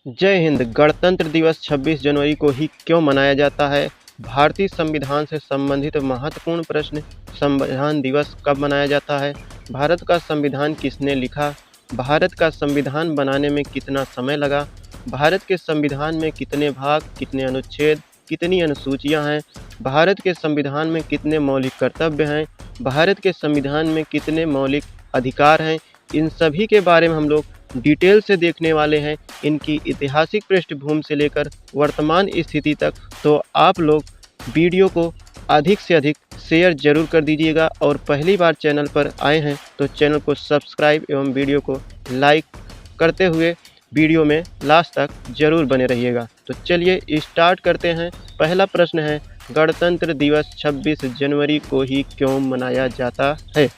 जय हिंद। गणतंत्र दिवस 26 जनवरी को ही क्यों मनाया जाता है? भारतीय संविधान से संबंधित महत्वपूर्ण प्रश्न। संविधान दिवस कब मनाया जाता है? भारत का संविधान किसने लिखा? भारत का संविधान बनाने में कितना समय लगा? भारत के संविधान में कितने भाग, कितने अनुच्छेद, कितनी अनुसूचियां हैं? भारत के संविधान में कितने मौलिक कर्तव्य हैं? भारत के संविधान में कितने मौलिक अधिकार हैं? इन सभी के बारे में हम लोग डिटेल से देखने वाले हैं, इनकी ऐतिहासिक पृष्ठभूमि से लेकर वर्तमान स्थिति तक। तो आप लोग वीडियो को अधिक से अधिक शेयर जरूर कर दीजिएगा और पहली बार चैनल पर आए हैं तो चैनल को सब्सक्राइब एवं वीडियो को लाइक करते हुए वीडियो में लास्ट तक जरूर बने रहिएगा। तो चलिए स्टार्ट करते हैं। पहला प्रश्न है, गणतंत्र दिवस 26 जनवरी को ही क्यों मनाया जाता है?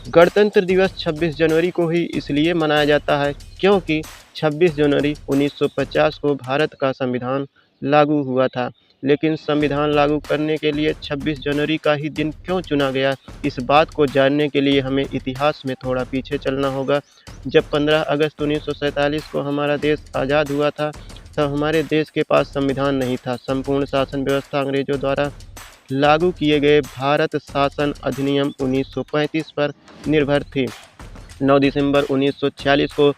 गणतंत्र दिवस 26 जनवरी को ही इसलिए मनाया जाता है क्योंकि 26 जनवरी 1950 को भारत का संविधान लागू हुआ था। लेकिन संविधान लागू करने के लिए 26 जनवरी का ही दिन क्यों चुना गया, इस बात को जानने के लिए हमें इतिहास में थोड़ा पीछे चलना होगा। जब 15 अगस्त 1947 को हमारा देश आज़ाद हुआ था तब हमारे देश के पास संविधान नहीं था। संपूर्ण शासन व्यवस्था अंग्रेजों द्वारा लागू किए गए भारत शासन अधिनियम 1935 पर निर्भर थी। 9 दिसंबर 1946 को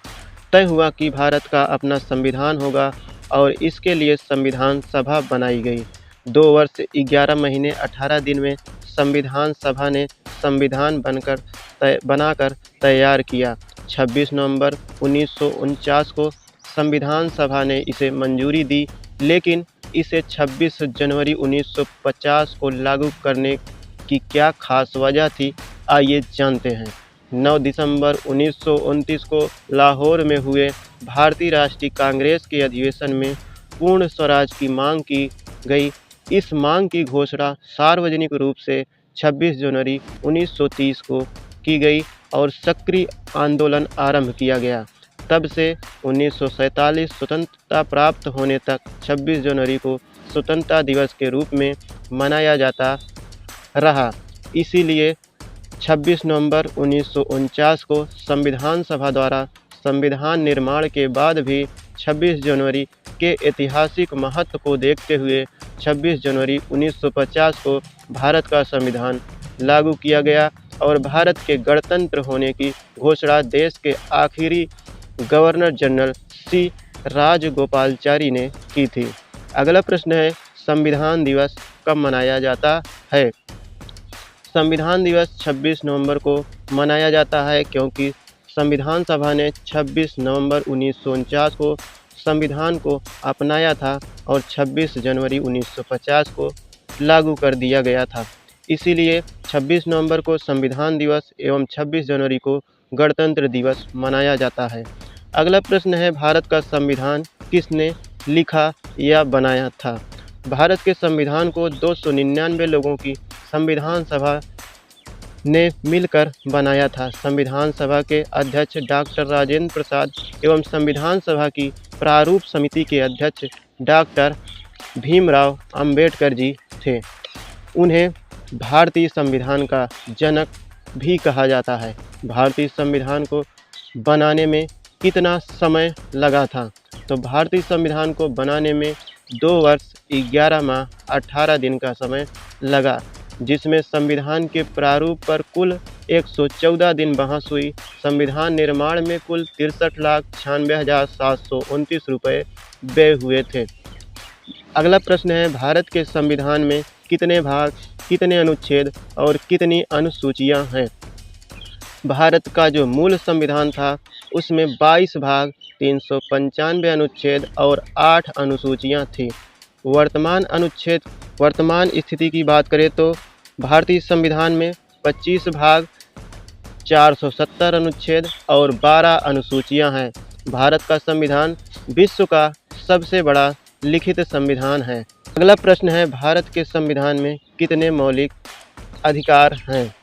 तय हुआ कि भारत का अपना संविधान होगा और इसके लिए संविधान सभा बनाई गई। 2 वर्ष 11 महीने 18 दिन में संविधान सभा ने संविधान बनाकर तैयार किया। 26 नवंबर 1949 को संविधान सभा ने इसे मंजूरी दी, लेकिन इसे 26 जनवरी 1950 को लागू करने की क्या खास वजह थी, आइए जानते हैं। 9 दिसंबर 1929 को लाहौर में हुए भारतीय राष्ट्रीय कांग्रेस के अधिवेशन में पूर्ण स्वराज की मांग की गई। इस मांग की घोषणा सार्वजनिक रूप से 26 जनवरी 1930 को की गई और सक्रिय आंदोलन आरंभ किया गया। तब से 1947 स्वतंत्रता प्राप्त होने तक 26 जनवरी को स्वतंत्रता दिवस के रूप में मनाया जाता रहा। इसीलिए 26 नवंबर 1949 को संविधान सभा द्वारा संविधान निर्माण के बाद भी 26 जनवरी के ऐतिहासिक महत्व को देखते हुए 26 जनवरी 1950 को भारत का संविधान लागू किया गया और भारत के गणतंत्र होने की घोषणा देश के आखिरी गवर्नर जनरल सी राजगोपालाचारी ने की थी। अगला प्रश्न है, संविधान दिवस कब मनाया जाता है? संविधान दिवस 26 नवंबर को मनाया जाता है क्योंकि संविधान सभा ने 26 नवंबर 1949 को संविधान को अपनाया था और 26 जनवरी 1950 को लागू कर दिया गया था। इसीलिए 26 नवंबर को संविधान दिवस एवं 26 जनवरी को गणतंत्र दिवस मनाया जाता है। अगला प्रश्न है, भारत का संविधान किसने लिखा या बनाया था? भारत के संविधान को 299 लोगों की संविधान सभा ने मिलकर बनाया था। संविधान सभा के अध्यक्ष डॉक्टर राजेंद्र प्रसाद एवं संविधान सभा की प्रारूप समिति के अध्यक्ष डॉक्टर भीमराव अंबेडकर जी थे। उन्हें भारतीय संविधान का जनक भी कहा जाता है। भारतीय संविधान को बनाने में कितना समय लगा था? तो भारतीय संविधान को बनाने में 2 वर्ष 11 माह 18 दिन का समय लगा, जिसमें संविधान के प्रारूप पर कुल 114 दिन बहस हुई। संविधान निर्माण में कुल 63,96,729 रुपये व्यय हुए थे। अगला प्रश्न है, भारत के संविधान में कितने भाग, कितने अनुच्छेद और कितनी अनुसूचियां हैं? भारत का जो मूल संविधान था उसमें 22 भाग, 395 अनुच्छेद और 8 अनुसूचियां थी। वर्तमान स्थिति की बात करें तो भारतीय संविधान में 25 भाग, 470 अनुच्छेद और 12 अनुसूचियां हैं। भारत का संविधान विश्व का सबसे बड़ा लिखित संविधान है। अगला प्रश्न है, भारत के संविधान में कितने मौलिक अधिकार हैं?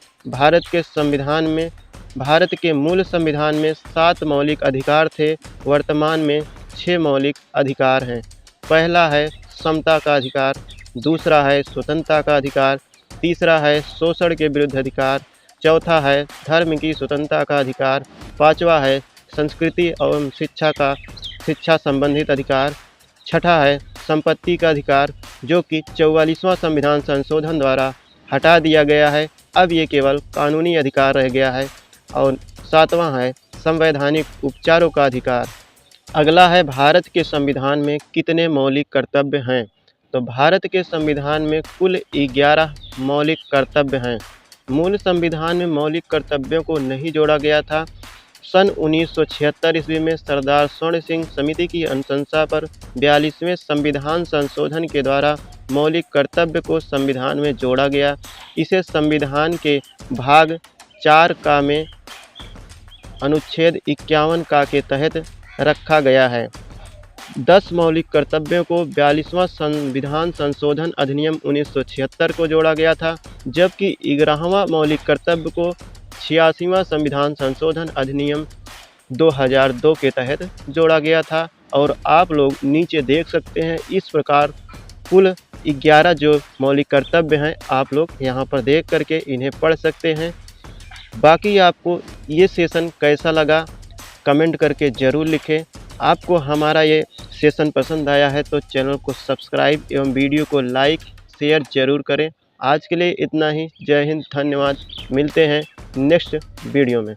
भारत के मूल संविधान में 7 मौलिक अधिकार थे। वर्तमान में 6 मौलिक अधिकार हैं। पहला है समता का अधिकार, दूसरा है स्वतंत्रता का अधिकार, तीसरा है शोषण के विरुद्ध अधिकार, चौथा है धर्म की स्वतंत्रता का अधिकार, पांचवा है संस्कृति एवं शिक्षा का शिक्षा संबंधित अधिकार। छठा है संपत्ति का अधिकार, जो कि 44वां संविधान संशोधन द्वारा हटा दिया गया है, अब ये केवल कानूनी अधिकार रह गया है। और सातवां है संवैधानिक उपचारों का अधिकार। अगला है भारत के संविधान में कितने मौलिक कर्तव्य हैं। तो भारत के संविधान में कुल 11 मौलिक कर्तव्य हैं। मूल संविधान में मौलिक कर्तव्यों को नहीं जोड़ा गया था। सन 1976 ईस्वी में सरदार स्वर्ण सिंह समिति की अनुशंसा पर 42वें संविधान संशोधन के द्वारा मौलिक कर्तव्य को संविधान में जोड़ा गया। इसे संविधान के भाग 4 का में अनुच्छेद 51 का के तहत रखा गया है। 10 मौलिक कर्तव्यों को 42वां संविधान संशोधन अधिनियम 1976 को जोड़ा गया था, जबकि 11वां मौलिक कर्तव्य को 86वां संविधान संशोधन अधिनियम 2002 के तहत जोड़ा गया था। और आप लोग नीचे देख सकते हैं, इस प्रकार कुल 11 जो मौलिक कर्तव्य हैं, आप लोग यहाँ पर देख करके इन्हें पढ़ सकते हैं। बाकी आपको ये सेशन कैसा लगा कमेंट करके ज़रूर लिखें। आपको हमारा ये सेशन पसंद आया है तो चैनल को सब्सक्राइब एवं वीडियो को लाइक शेयर ज़रूर करें। आज के लिए इतना ही। जय हिंद, धन्यवाद। मिलते हैं नेक्स्ट वीडियो में।